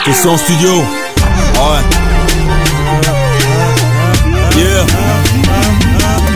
Fais ça en studio. Ouais. Yeah.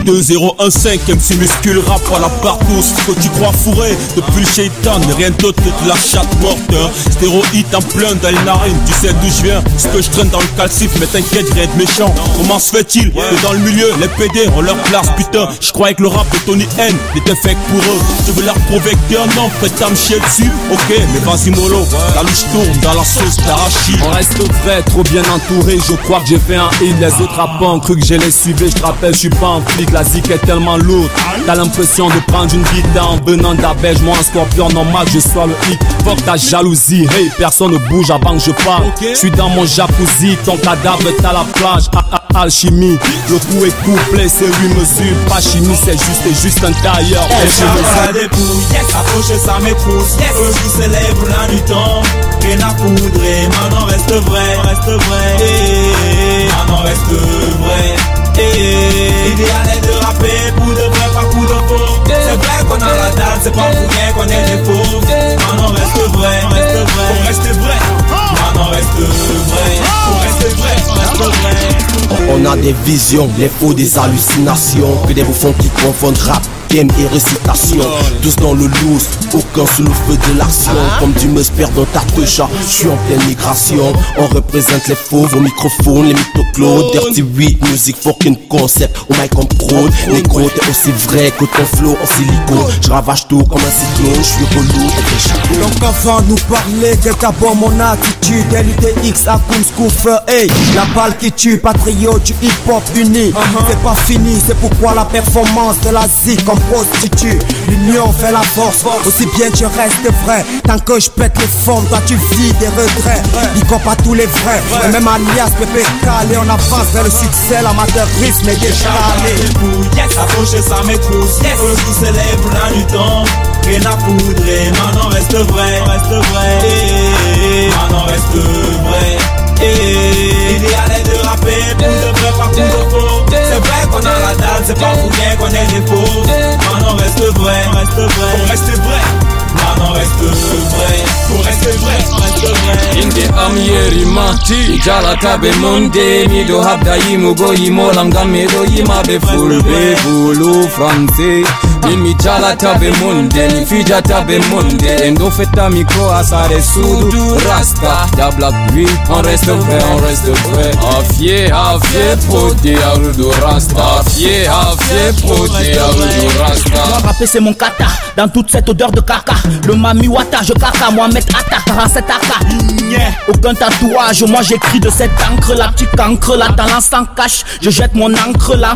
2015, MC Muscule rap à la partout. Ce que tu crois fourré depuis le shaitan, mais rien d'autre que de la chatte morte, hein. Stéroïde en plein dans les narines. Tu sais d'où je viens, ce que je traîne dans le calcif. Mais t'inquiète, rien de méchant. Comment se fait-il que dans le milieu, les PD ont leur place, putain. Je croyais que le rap de Tony N était fait pour eux. Tu veux leur prouver que t'es un homme, prêt à me chier dessus. Ok, mais vas-y mollo, la louche tourne dans la sauce d'arachide. On reste vrai, trop bien entouré. Je crois que j'ai fait un hit, les autres rappeurs ont cru que je les suivais. Je te rappelle, je suis pas un flic. La zik est tellement lourde, t'as l'impression de prendre une guitare en venant d'Abège. Moi un scorpion normal, je sois le hit. Fuck ta jalousie, hey, personne ne bouge avant que je parle. Je suis dans mon jacuzzi, ton cadavre est à la plage. Alchimie, le coup est couplé, c'est 8 mesures. Pas chimie, c'est juste un tailleur. Ça dépouille, approche ça m'épousse. Eux qui célèbrent la nuit tombe. Rien à poudrer, maintenant reste vrai, maintenant reste vrai. L'idéal est de rapper pour de vrai, pas pour de faux. C'est vrai qu'on a la dalle, c'est pas pour rien qu'on est des faux. Maintenant reste vrai, pour rester vrai. Maintenant reste vrai, pour rester vrai, reste vrai. On a des visions, les faux des hallucinations. Que des bouffons qui confondent rap, game et récitation. Tous dans le loose, aucun sous le feu de l'action. Comme tu me spères dans ta techa, je suis en pleine migration. On représente les faux, vos microphones, les mythoclones. Dirty Weed, music fucking concept. Oh my comme prône, négro t'es aussi vrai que ton flow en silicone. Je ravage tout comme un cyclone, je suis relou et chico. Donc avant de nous parler, quelqu'un bon mon attitude. LUTX, Akoum, Scoofer, hey. La balle qui tue, patriote du hip-hop uni. C'est pas fini, c'est pourquoi la performance de la zik en prostitue. L'union fait la force, aussi bien tu restes vrai. Tant que je pète les formes, toi tu vis des regrets. Big pas tous les vrais, et même alias Pépé Calé. On avance vers le succès, l'amateurisme est déjà allé. Approche ça m'épousse, eux qui célèbrent la nuit tombe. Rien à poudrer, maintenant reste vrai, maintenant reste vrai. L'idéal est de rapper pour de vrai, pas pour de faux. C'est vrai qu'on a la dalle, c'est pas pour rien qu'on est des faux. Maintenant reste vrai, pour rester vrai. Maintenant reste vrai, pour rester vrai, reste vrai. Inde amyerima, ijala tabe monde. Mido habda yimugo yimolam medo yimabe fulbe bulu français. Mimi jala tabe monde, ni fija tabe monde. Endo feta micro asare sudu rasta. Da black oui, on reste vrai. Afie proti arudu rasta. Afie proti arudu rasta. Moi rapper c'est mon kata, dans toute cette odeur de caca. Le mami wata, je caca, moi mettre atta, 47 AK. Aucun tatouage, moi j'écris de cette encre là. Petit cancre là, talent sans cache, je jette mon encre là.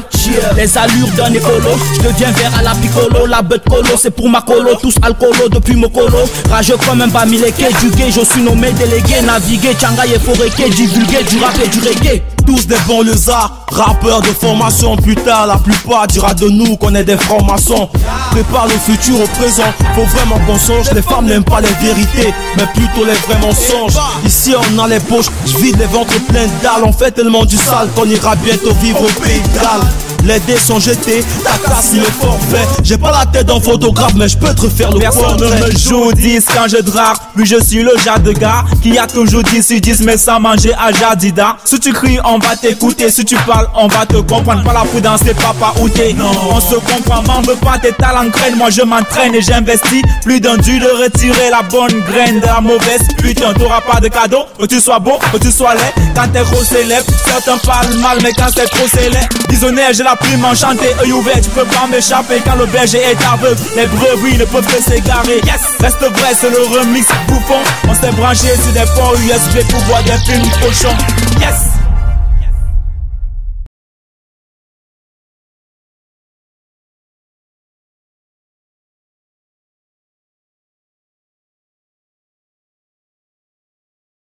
Les allures d'un écolo, je deviens vert à la piccolo. La bête colo, c'est pour ma colo, tous alcoolo depuis mon colo. Rageux comme un bamileke, du gay, je suis nommé délégué. Naviguer, tchangaï et foréqué, divulguer du rap et du reggae. Tous des bons lézards, rappeurs de formation. Putain, la plupart dira de nous qu'on est des francs-maçons. Prépare le futur au présent, faut vraiment qu'on songe. Les femmes n'aiment pas les vérités, mais plutôt les vrais mensonges. Ici on a les poches, je vide les ventres pleins de dalles. On fait tellement du sale qu'on ira bientôt vivre au pays de Galles. Les dés sont jetés, ta casse il est forfait. J'ai pas la tête d'un photographe, mais je peux te refaire le portrait. Personne ne me joue 10 quand je drague. Puis je suis le genre de gars qui a toujours 10 sur 10, mais sans manger à Jadida. Si tu cries, on va t'écouter. Si tu parles, on va te comprendre. Pas la prudence, c'est papa ou t'es. On se comprend, m'en veux pas tes talents graines. Moi je m'entraîne et j'investis. Plus d'un dû de retirer la bonne graine de la mauvaise. Putain, t'auras pas de cadeau. Que tu sois beau, que tu sois laid. Quand t'es gros célèbre, certains parlent mal, mais quand c'est trop célèbre. Disonné, j'ai la plume enchantée, œil ouvert, tu peux pas m'échapper. Quand le berger est aveugle, les brebis ne peuvent que s'égarer. Reste vrai, c'est le remix bouffon. On s'est branché sur des ports USB pour voir des films cochons.